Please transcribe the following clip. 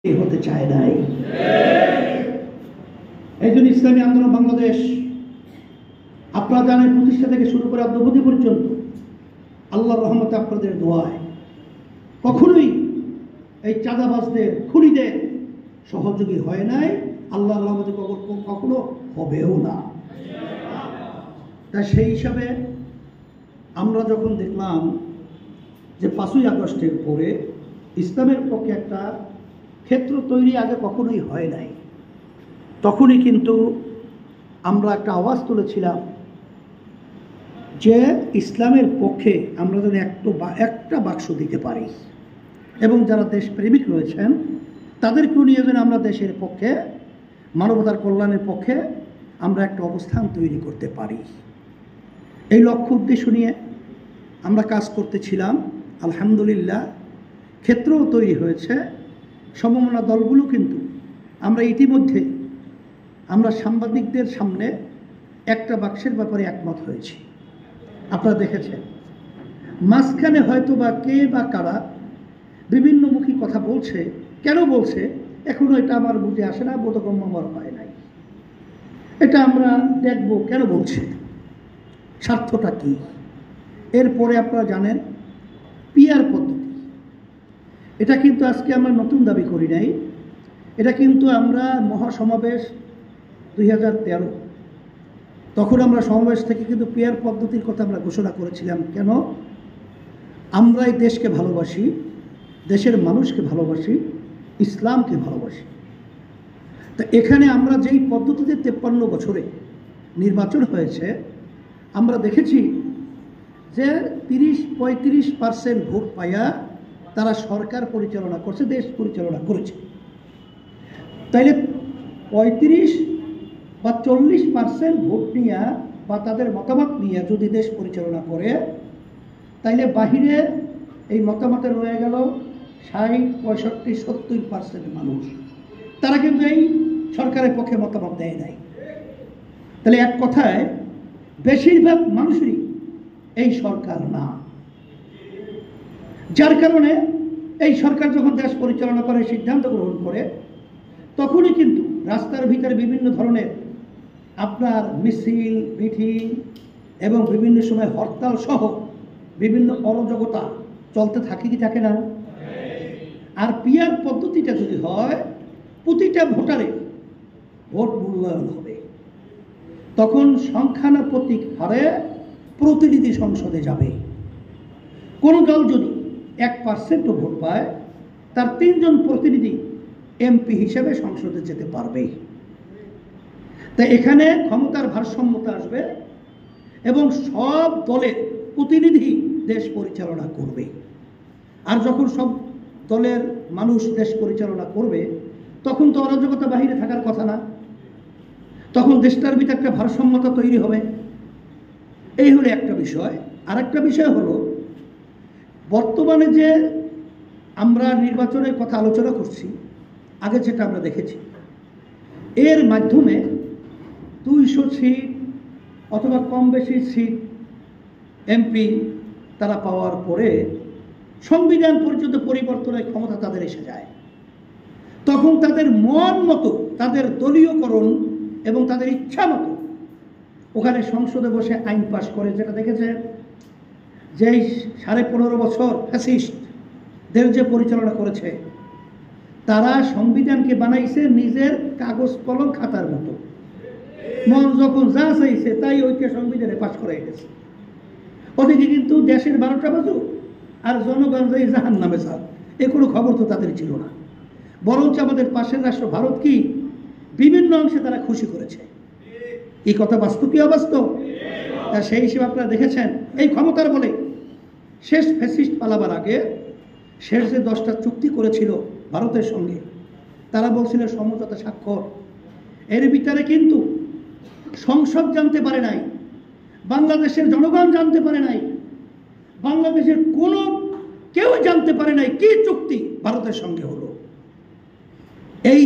হতে চায় নাই। এই জন্য ইসলামী আন্দোলন বাংলাদেশ আপনারা জানেন প্রতিষ্ঠা থেকে শুরু করে অদ্যাবধি পর্যন্ত আল্লাহর রহমতে আপনাদের দোয়ায় কখনোই এই চাঁদাবাজদের খুনিদের সহযোগী হয় নাই, আল্লাহর রহমতে কখনো হবেও না। তা সেই হিসাবে আমরা যখন দেখলাম যে 5ই আগস্টের পরে ইসলামের পক্ষে একটা ক্ষেত্র তৈরি আগে কখনোই হয় নাই, তখনই কিন্তু আমরা একটা আওয়াজ তুলেছিলাম যে ইসলামের পক্ষে আমরা যেন একটা বাক্স দিতে পারি এবং যারা দেশপ্রেমিক রয়েছেন তাদেরকেও নিয়ে যেন আমরা দেশের পক্ষে, মানবতার কল্যাণের পক্ষে আমরা একটা অবস্থান তৈরি করতে পারি। এই লক্ষ্য উদ্দেশ্য নিয়ে আমরা কাজ করতেছিলাম। আলহামদুলিল্লাহ ক্ষেত্রও তৈরি হয়েছে। সমমনা দলগুলো কিন্তু আমরা ইতিমধ্যে আমরা সাংবাদিকদের সামনে একটা বাক্সের ব্যাপারে একমত হয়েছি। আপনারা দেখেছেন মাঝখানে হয়তো বা কে বা কারা বিভিন্নমুখী কথা বলছে, কেন বলছে এখনো এটা আমার বুঝে আসে না, বোধগম্য আমার হয় নাই। এটা আমরা দেখব কেন বলছে, স্বার্থটা কি। এরপরে আপনারা জানেন পিআর পদ্ধতি, এটা কিন্তু আজকে আমরা নতুন দাবি করি নাই, এটা কিন্তু আমরা মহাসমাবেশ 2013 তখন আমরা সমাবেশ থেকে কিন্তু পিআর পদ্ধতির কথা আমরা ঘোষণা করেছিলাম। কেন? আমরা এই দেশকে ভালোবাসি, দেশের মানুষকে ভালোবাসি, ইসলামকে ভালোবাসি। তা এখানে আমরা যেই পদ্ধতিতে 53 বছরে নির্বাচন হয়েছে আমরা দেখেছি যে 30-35% ভোট পাইয়া তারা সরকার পরিচালনা করছে, দেশ পরিচালনা করেছে। তাইলে 35 বা 40% ভোট নিয়ে বা তাদের মতামত নিয়ে যদি দেশ পরিচালনা করে, তাইলে বাহিরে এই মতামতে রয়ে গেল 60-65-70% মানুষ, তারা কিন্তু এই সরকারের পক্ষে মতামত দেয় নাই। তাহলে এক কথায় বেশিরভাগ মানুষেরই এই সরকার না, যার কারণে এই সরকার যখন দেশ পরিচালনা করে, সিদ্ধান্ত গ্রহণ করে, তখনই কিন্তু রাস্তার ভিতরে বিভিন্ন ধরনের আপনার মিছিল, মিটিং এবং বিভিন্ন সময় হরতাল সহ বিভিন্ন অরাজকতা চলতে থাকে কি থাকে না? আর পিআর পদ্ধতিটা যদি হয়, প্রতিটা ভোটারে ভোট মূল্যায়ন হবে, তখন সংখ্যানুপাতিক হারে প্রতিনিধি সংসদে যাবে। কোনো দল যদি 1% ভোট পায়, তার 3 জন প্রতিনিধি এমপি হিসেবে সংসদে যেতে পারবে। তাই এখানে ক্ষমতার ভারসাম্যতা আসবে এবং সব দলের প্রতিনিধি দেশ পরিচালনা করবে। আর যখন সব দলের মানুষ দেশ পরিচালনা করবে, তখন তো অরাজকতা বাহিরে থাকার কথা না, তখন দেশটার ভিতরে একটা ভারসাম্যতা তৈরি হবে। এই হলো একটা বিষয়। আর একটা বিষয় হলো বর্তমানে যে আমরা নির্বাচনের কথা আলোচনা করছি, আগে যেটা আমরা দেখেছি, এর মাধ্যমে 200 সিট অথবা কম বেশি সিট এমপি তারা পাওয়ার পরে সংবিধান পর্যন্ত পরিবর্তনের ক্ষমতা তাদের এসে যায়। তখন তাদের মন মতো, তাদের দলীয়করণ এবং তাদের ইচ্ছা মতো ওখানে সংসদে বসে আইন পাশ করে। যেটা দেখেছে যেই 15.5 বছর ফ্যাসিস্টদের যে পরিচালনা করেছে, তারা সংবিধানকে বানাইছে নিজের কাগজ কলম খাতার মতো, মন যখন যা চাইছে তাই ওইকে সংবিধানে পাশ করাই গেছে। ওদিকে কিন্তু দেশের 12টা বাজুক আর জনগণ যাই জাহান নামে যাক, এ কোনো খবর তো তাদের ছিল না। বরঞ্চ আমাদের পাশের রাষ্ট্র ভারত কি বিভিন্ন অংশে তারা খুশি করেছে। এই কথা বাস্তব কি অবাস্তব? তা সেই হিসেবে আপনারা দেখেছেন এই ক্ষমতার বলে শেষ ফ্যাসিস্ট পালাবার আগে শেষ যে 10টা চুক্তি করেছিল ভারতের সঙ্গে, তারা বলছিল সমঝোতা স্বাক্ষর। এর ভিতরে কিন্তু সংসদ জানতে পারে নাই, বাংলাদেশের জনগণ জানতে পারে নাই, বাংলাদেশের কোনো কেউ জানতে পারে নাই কি চুক্তি ভারতের সঙ্গে হলো। এই